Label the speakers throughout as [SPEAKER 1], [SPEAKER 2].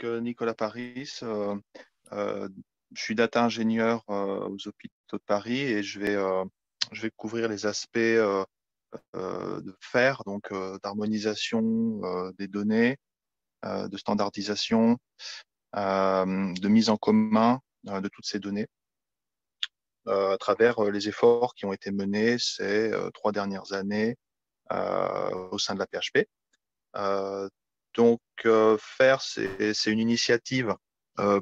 [SPEAKER 1] Nicolas Paris, euh, je suis data ingénieur aux hôpitaux de Paris et je vais couvrir les aspects de faire, d'harmonisation des données, de standardisation, de mise en commun de toutes ces données à travers les efforts qui ont été menés ces 3 dernières années au sein de la PHP. Faire, c'est une initiative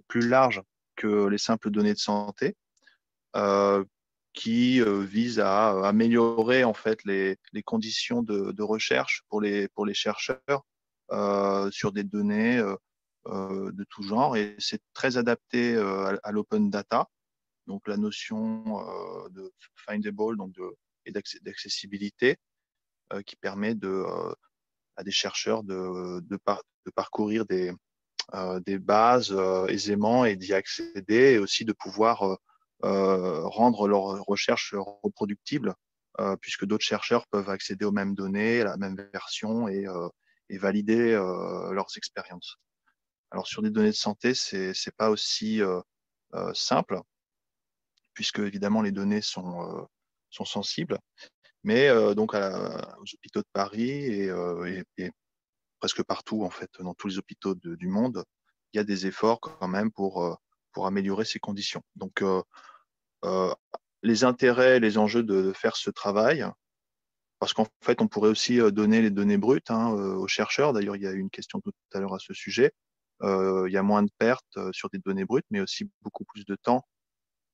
[SPEAKER 1] plus large que les simples données de santé, euh, qui vise à améliorer en fait les conditions de recherche pour les chercheurs sur des données de tout genre. Et c'est très adapté à l'open data, donc la notion de findable et d'accessibilité qui permet à des chercheurs de parcourir des bases aisément et d'y accéder, et aussi de pouvoir rendre leurs recherches reproductibles, puisque d'autres chercheurs peuvent accéder aux mêmes données, à la même version et valider leurs expériences. Alors sur des données de santé, c'est pas aussi simple, puisque évidemment les données sont sensibles, mais aux hôpitaux de Paris et presque partout, en fait, dans tous les hôpitaux du monde, il y a des efforts quand même pour améliorer ces conditions. Euh, les intérêts, les enjeux de faire ce travail, parce qu'en fait, on pourrait aussi donner les données brutes aux chercheurs. D'ailleurs, il y a eu une question tout à l'heure à ce sujet. Il y a moins de pertes sur des données brutes, mais aussi beaucoup plus de temps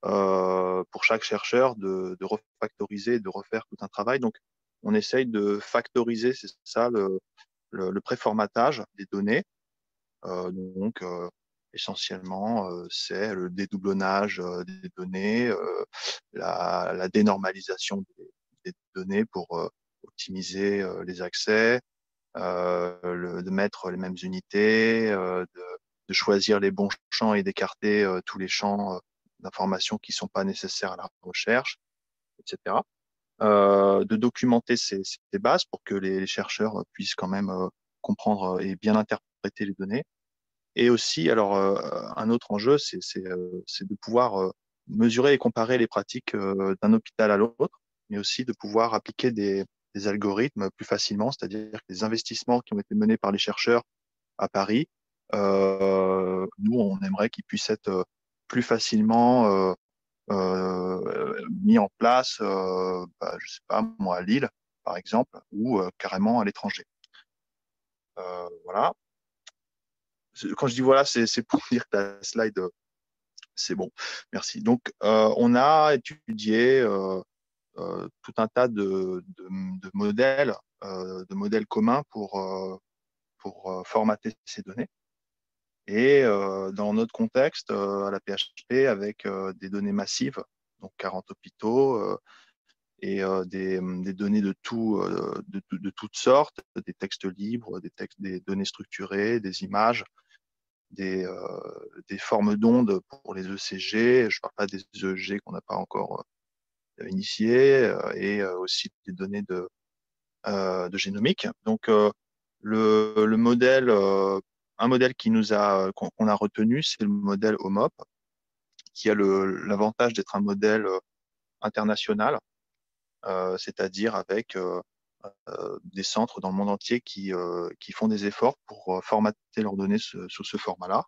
[SPEAKER 1] pour chaque chercheur de refactoriser, de refaire tout un travail. Donc, on essaye de factoriser, c'est ça le préformatage des données. Euh, donc, euh, Essentiellement, c'est le dédoublonnage des données, la dénormalisation des données pour optimiser les accès, de mettre les mêmes unités, de choisir les bons champs et d'écarter tous les champs d'informations qui ne sont pas nécessaires à la recherche, etc. De documenter ces bases pour que les chercheurs puissent quand même comprendre et bien interpréter les données. Et aussi, un autre enjeu, c'est de pouvoir mesurer et comparer les pratiques d'un hôpital à l'autre, mais aussi de pouvoir appliquer des algorithmes plus facilement, c'est-à-dire que les investissements qui ont été menés par les chercheurs à Paris, nous, on aimerait qu'ils puissent être plus facilement mis en place, je sais pas, moi, à Lille, par exemple, ou carrément à l'étranger. Voilà. Quand je dis voilà, c'est pour dire que la slide, c'est bon. Merci. On a étudié tout un tas de modèles communs pour formater ces données. Et dans notre contexte, à la PHP, avec des données massives, donc 40 hôpitaux, des données de toutes sortes, des textes libres, des données structurées, des images, des formes d'ondes pour les ECG. Je ne parle pas des EEG qu'on n'a pas encore initiées, et aussi des données de génomique. Le modèle, un modèle qu'on a retenu, c'est le modèle HOMOP, qui a l'avantage d'être un modèle international, c'est-à-dire avec des centres dans le monde entier qui font des efforts pour formater leurs données sous ce format-là,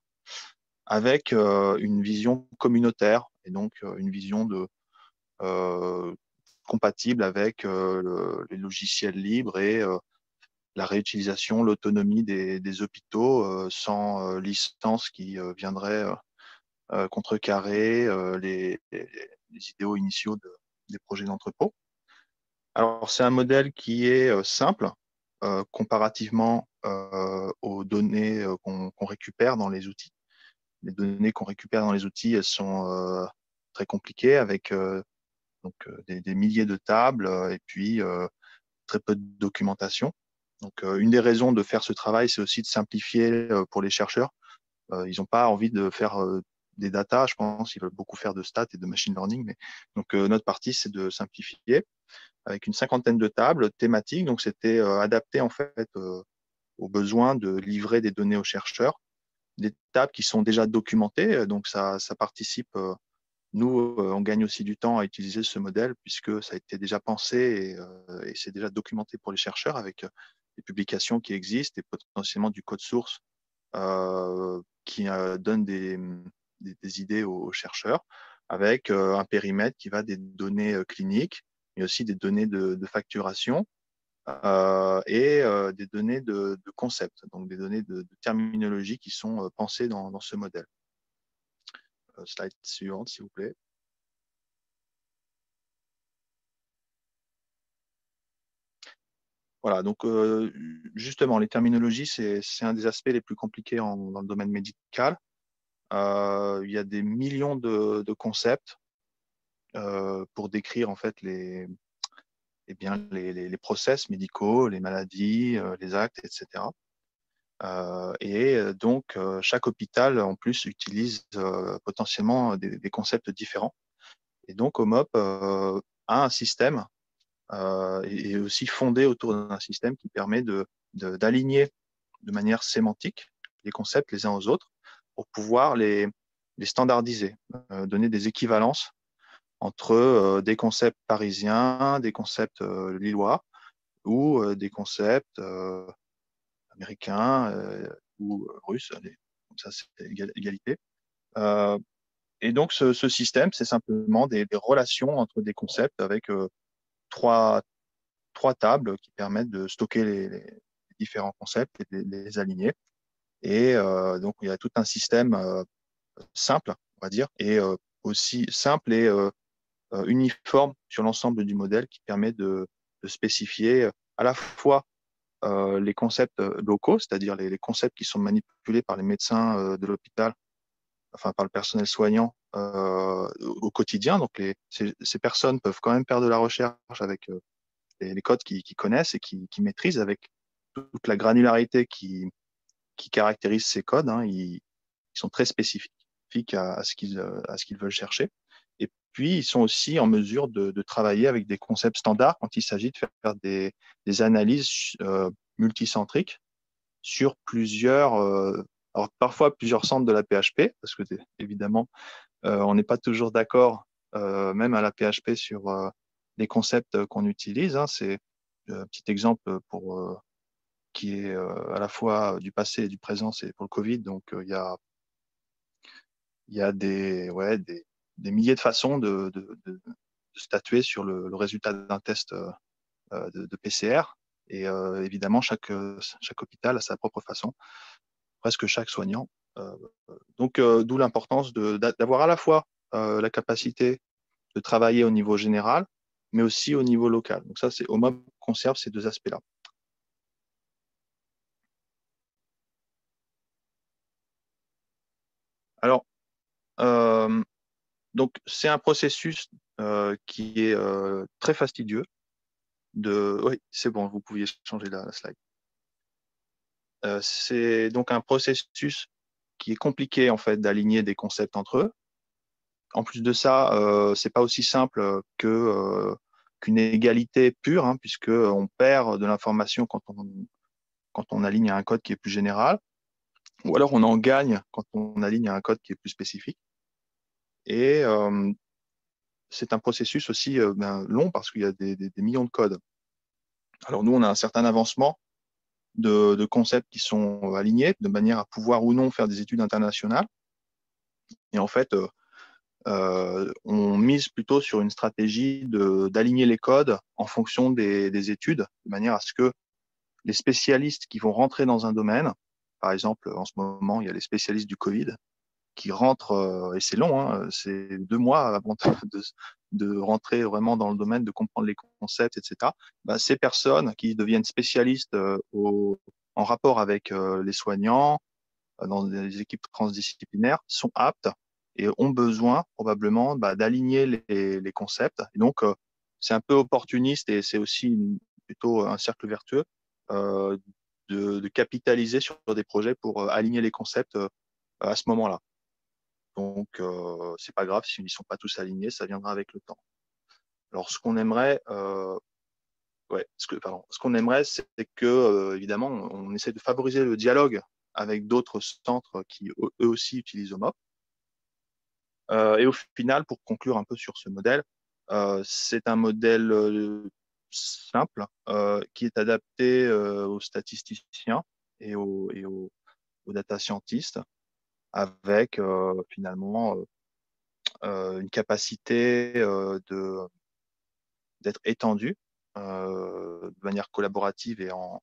[SPEAKER 1] avec une vision communautaire et donc une vision euh, compatible avec les logiciels libres et la réutilisation, l'autonomie des hôpitaux sans licence qui viendrait contrecarrer les idéaux initiaux des projets d'entrepôt. Alors, c'est un modèle qui est simple comparativement aux données qu'on récupère dans les outils. Les données qu'on récupère dans les outils, elles sont très compliquées avec des milliers de tables et puis très peu de documentation. Une des raisons de faire ce travail, c'est aussi de simplifier pour les chercheurs. Ils n'ont pas envie de faire des data, je pense. Ils veulent beaucoup faire de stats et de machine learning. Notre partie, c'est de simplifier avec une cinquantaine de tables thématiques. Donc, c'était adapté en fait aux besoins de livrer des données aux chercheurs d'étapes qui sont déjà documentées. Donc, ça participe. Nous, on gagne aussi du temps à utiliser ce modèle puisque ça a été déjà pensé et c'est déjà documenté pour les chercheurs avec des publications qui existent et potentiellement du code source qui donne des idées aux chercheurs avec un périmètre qui va des données cliniques, mais aussi des données de facturation et des données de concept, donc des données de terminologie qui sont pensées dans ce modèle. Slide suivante, s'il vous plaît. Voilà, donc justement, les terminologies, c'est un des aspects les plus compliqués dans le domaine médical. Il y a des millions de concepts pour décrire en fait les process médicaux, les maladies, les actes, etc. Donc, chaque hôpital, en plus, utilise potentiellement des concepts différents. Et donc, OMOP a un système et aussi fondé autour d'un système qui permet d'aligner de manière sémantique les concepts les uns aux autres pour pouvoir les standardiser, donner des équivalences entre des concepts parisiens, des concepts lillois ou des concepts américains ou russes. Comme ça, c'est égalité. Euh, et donc, ce système, c'est simplement des relations entre des concepts avec trois, trois tables qui permettent de stocker les différents concepts et de les aligner. Et donc, il y a tout un système simple, on va dire, et aussi simple et uniforme sur l'ensemble du modèle qui permet de spécifier à la fois les concepts locaux, c'est-à-dire les concepts qui sont manipulés par les médecins de l'hôpital, enfin par le personnel soignant au quotidien. Donc ces personnes peuvent quand même faire de la recherche avec les codes qu'ils connaissent et qui maîtrisent avec toute la granularité qui caractérise ces codes. Hein. Ils sont très spécifiques à ce qu'ils veulent chercher. Et puis, ils sont aussi en mesure de travailler avec des concepts standards quand il s'agit de faire des analyses multicentriques sur plusieurs, alors parfois plusieurs centres de la PHP, parce que évidemment, on n'est pas toujours d'accord, même à la PHP, sur les concepts qu'on utilise. Hein. C'est un petit exemple qui est à la fois du passé et du présent, c'est pour le Covid. Donc, il y a des milliers de façons de statuer sur le résultat d'un test de PCR. Et évidemment, chaque hôpital a sa propre façon, presque chaque soignant. Euh, donc, d'où l'importance d'avoir à la fois la capacité de travailler au niveau général, mais aussi au niveau local. Donc ça, c'est OMOP conserve ces deux aspects-là. Alors, euh, donc c'est un processus qui est très fastidieux. Oui, c'est bon, vous pouviez changer la slide. C'est donc un processus qui est compliqué en fait d'aligner des concepts entre eux. En plus de ça, c'est pas aussi simple qu'une égalité pure, hein, puisque on perd de l'information quand on aligne à un code qui est plus général, ou alors on en gagne quand on aligne à un code qui est plus spécifique. Et c'est un processus aussi long parce qu'il y a des millions de codes. Alors nous, on a un certain avancement de concepts qui sont alignés de manière à pouvoir ou non faire des études internationales. Et en fait, on mise plutôt sur une stratégie d'aligner les codes en fonction des études, de manière à ce que les spécialistes qui vont rentrer dans un domaine, par exemple, en ce moment, il y a les spécialistes du Covid qui rentrent, et c'est long, hein, c'est 2 mois avant de rentrer vraiment dans le domaine, de comprendre les concepts, etc. Bah, ces personnes qui deviennent spécialistes en rapport avec les soignants, dans des équipes transdisciplinaires, sont aptes et ont besoin probablement d'aligner les concepts. Et donc, c'est un peu opportuniste et c'est aussi plutôt un cercle vertueux euh, de capitaliser sur des projets pour aligner les concepts à ce moment-là. Donc, c'est pas grave s'ils ne sont pas tous alignés, ça viendra avec le temps. Alors, ce qu'on aimerait, ouais, ce qu'on aimerait, c'est que, évidemment, on essaie de favoriser le dialogue avec d'autres centres qui eux aussi utilisent OMOP. Et au final, pour conclure un peu sur ce modèle, c'est un modèle simple qui est adapté aux statisticiens et aux data scientists avec finalement une capacité d'être étendue de manière collaborative et en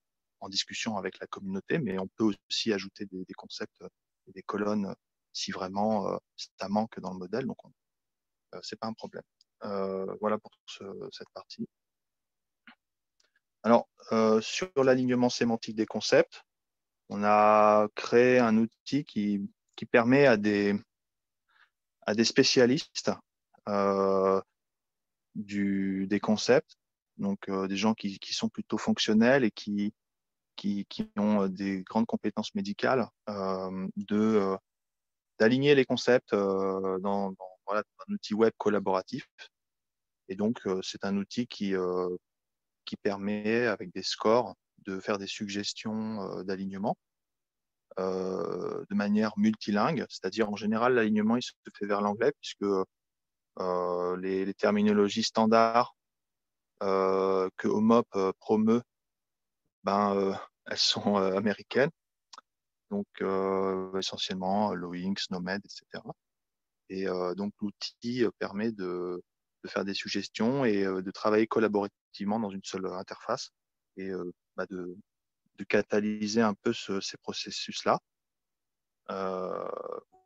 [SPEAKER 1] discussion avec la communauté, mais on peut aussi ajouter des concepts et des colonnes si vraiment ça manque dans le modèle, donc c'est pas un problème. Voilà pour cette partie. Alors, sur l'alignement sémantique des concepts, on a créé un outil qui permet à des spécialistes des concepts, donc des gens qui sont plutôt fonctionnels et qui ont des grandes compétences médicales, d'aligner les concepts voilà, dans un outil web collaboratif. Et donc, c'est un outil qui permet, avec des scores, de faire des suggestions d'alignement de manière multilingue, c'est-à-dire en général, l'alignement il se fait vers l'anglais, puisque les terminologies standards que OMOP promeut, elles sont américaines, donc essentiellement Loinc, SNOMED, etc. Et donc l'outil permet de faire des suggestions et de travailler collaborativement dans une seule interface et de catalyser un peu ces processus-là.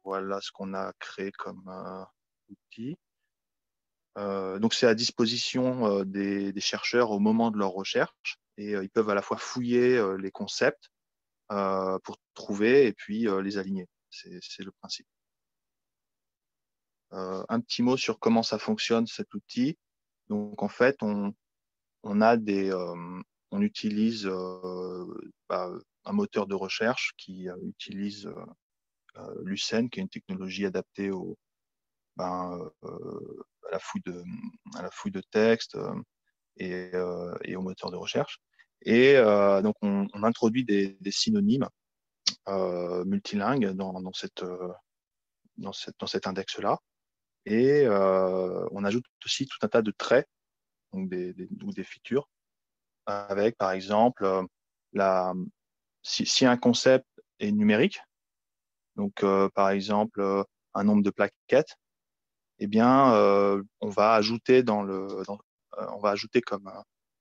[SPEAKER 1] Voilà ce qu'on a créé comme outil. Donc c'est à disposition des chercheurs au moment de leur recherche et ils peuvent à la fois fouiller les concepts pour trouver et puis les aligner. C'est le principe. Un petit mot sur comment ça fonctionne cet outil. Donc en fait, on utilise un moteur de recherche qui utilise Lucene, qui est une technologie adaptée à la fouille de texte et au moteur de recherche. Et donc on introduit des synonymes multilingues dans cet index-là. Et on ajoute aussi tout un tas de traits, donc ou des features, avec par exemple si un concept est numérique, donc par exemple un nombre de plaquettes, eh bien on va ajouter on va ajouter comme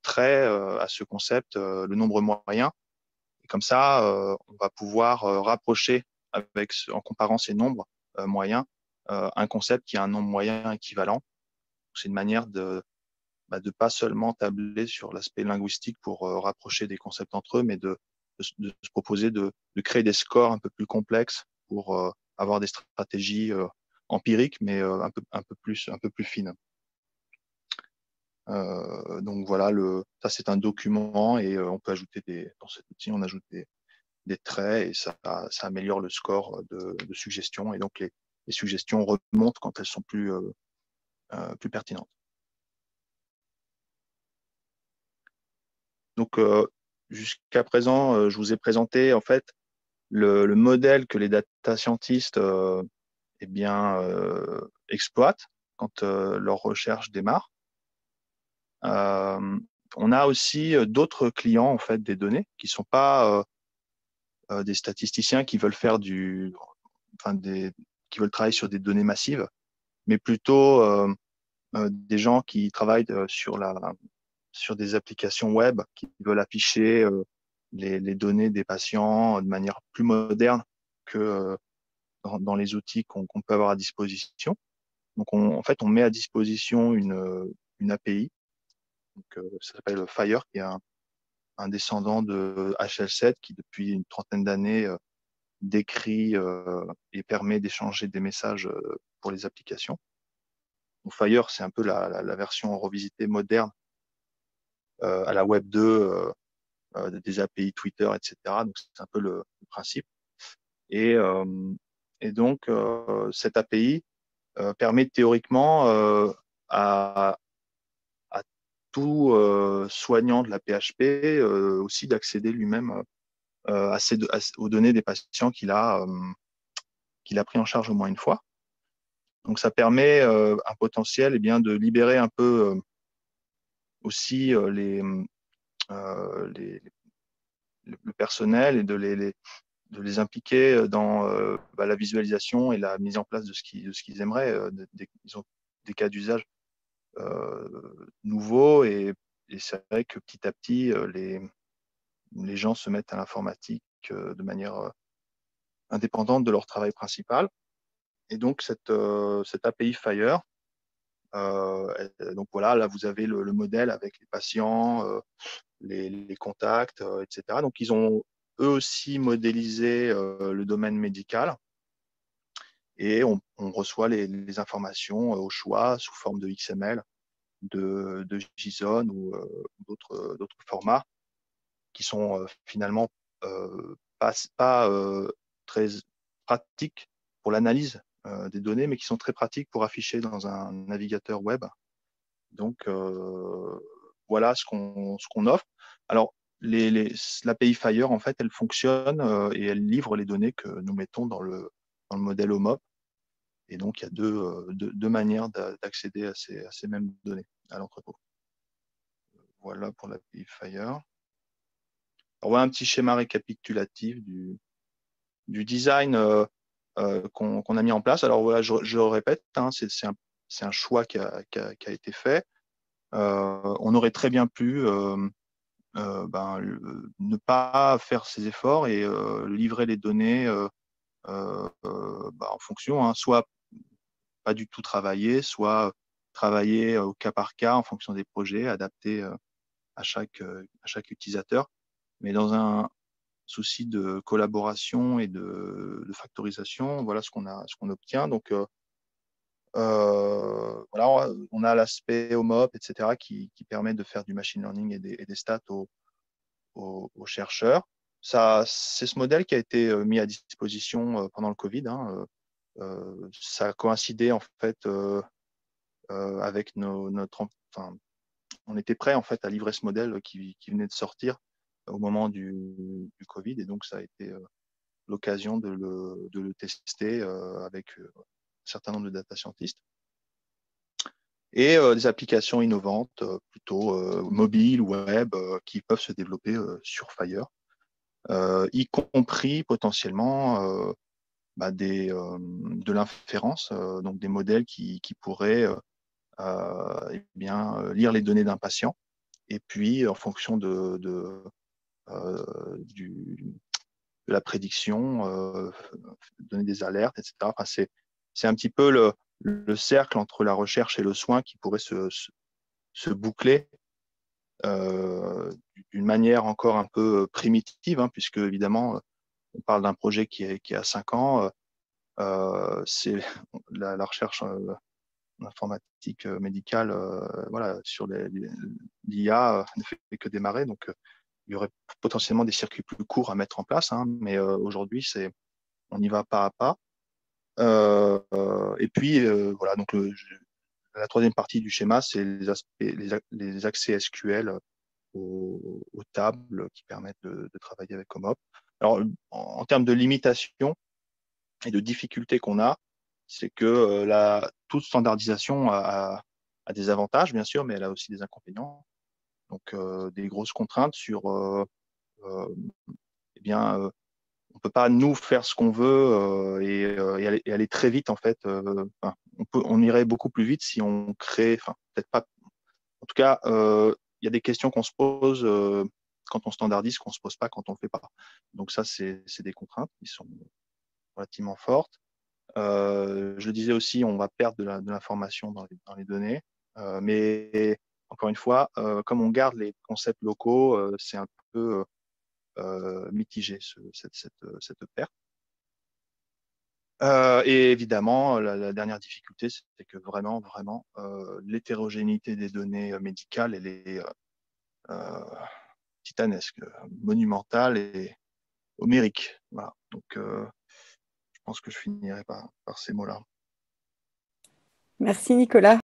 [SPEAKER 1] trait à ce concept le nombre moyen. Et comme ça, on va pouvoir rapprocher en comparant ces nombres moyens un concept qui a un nombre moyen équivalent. C'est une manière de pas seulement tabler sur l'aspect linguistique pour rapprocher des concepts entre eux, mais de se proposer de créer des scores un peu plus complexes pour avoir des stratégies empiriques, mais un peu plus fines. Donc voilà, ça c'est un document et on peut ajouter dans cet outil, on ajoute des traits et ça améliore le score de suggestions et donc les suggestions remontent quand elles sont plus pertinentes. Donc jusqu'à présent, je vous ai présenté en fait le modèle que les data scientists exploitent quand leur recherche démarre. On a aussi d'autres clients en fait des données qui sont pas des statisticiens qui veulent faire qui veulent travailler sur des données massives, mais plutôt des gens qui travaillent sur des applications web qui veulent afficher les données des patients de manière plus moderne que dans les outils qu'on peut avoir à disposition. Donc, en fait, on met à disposition une API. Donc, ça s'appelle Fire, qui est un descendant de HL7 qui, depuis une trentaine d'années, décrit et permet d'échanger des messages pour les applications. Donc, Fire, c'est un peu la version revisitée moderne à la Web 2 des API Twitter, etc. Donc, c'est un peu le principe. Et donc, cette API permet théoriquement à tout soignant de la PHP aussi d'accéder lui-même aux données des patients qu'il a pris en charge au moins une fois. Donc, ça permet un potentiel de libérer un peu aussi le personnel et de les impliquer dans la visualisation et la mise en place de ce qu'ils aimeraient. Ils ont des cas d'usage nouveaux et c'est vrai que petit à petit, les gens se mettent à l'informatique de manière indépendante de leur travail principal. Et donc, cette API Fire, donc voilà, là, vous avez le modèle avec les patients, les contacts, etc. Donc, ils ont eux aussi modélisé le domaine médical et on reçoit les informations au choix sous forme de XML, de JSON ou d'autres formats qui sont finalement pas très pratiques pour l'analyse des données, mais qui sont très pratiques pour afficher dans un navigateur web. Donc, voilà ce qu'on offre. Alors, l'API Fire, en fait, elle fonctionne et elle livre les données que nous mettons dans le modèle OMOP. Et donc, il y a deux manières d'accéder à ces mêmes données à l'entrepôt. Voilà pour l'API Fire. Alors, voilà un petit schéma récapitulatif du design qu'on a mis en place. Alors, voilà, je le répète, hein, c'est un choix qui a été fait. On aurait très bien pu ne pas faire ces efforts et livrer les données en fonction, hein, soit pas du tout travailler, soit travailler au cas par cas en fonction des projets, adaptés à chaque utilisateur. Mais dans un souci de collaboration et de factorisation, voilà ce qu'on obtient. Donc, voilà, on a l'aspect OMOP, etc., qui permet de faire du machine learning et des stats aux chercheurs. C'est ce modèle qui a été mis à disposition pendant le Covid, hein. Ça a coïncidé en fait avec enfin, on était prêt en fait à livrer ce modèle qui venait de sortir au moment du Covid, et donc ça a été l'occasion de le tester avec un certain nombre de data scientists. Et des applications innovantes, plutôt mobiles, web, qui peuvent se développer sur Fire, y compris potentiellement de l'inférence, donc des modèles qui pourraient lire les données d'un patient, et puis en fonction de la prédiction, donner des alertes, etc. Enfin, c'est un petit peu le cercle entre la recherche et le soin qui pourrait se boucler d'une manière encore un peu primitive, hein, puisque évidemment, on parle d'un projet qui a 5 ans. C'est la recherche informatique médicale, voilà, sur l'IA ne fait que démarrer. Donc, il y aurait potentiellement des circuits plus courts à mettre en place, hein, mais aujourd'hui, on y va pas à pas. Et puis, voilà, donc la troisième partie du schéma, c'est les accès SQL aux tables qui permettent de travailler avec OMOP. Alors, en termes de limitation et de difficultés qu'on a, c'est que toute standardisation a des avantages, bien sûr, mais elle a aussi des inconvénients. Donc, des grosses contraintes sur, on peut pas nous faire ce qu'on veut et aller très vite, en fait. Enfin, on irait beaucoup plus vite si on crée, enfin, peut-être pas. En tout cas, il y a des questions qu'on se pose quand on standardise, qu'on se pose pas quand on le fait pas. Donc ça, c'est des contraintes qui sont relativement fortes. Je le disais aussi, on va perdre de l'information dans les données. Mais encore une fois, comme on garde les concepts locaux, c'est un peu mitigé cette perte. Et évidemment, la dernière difficulté, c'est que vraiment, vraiment, l'hétérogénéité des données médicales, elle est titanesque, monumentale et homérique. Voilà. Donc, je pense que je finirai par ces mots-là.
[SPEAKER 2] Merci Nicolas.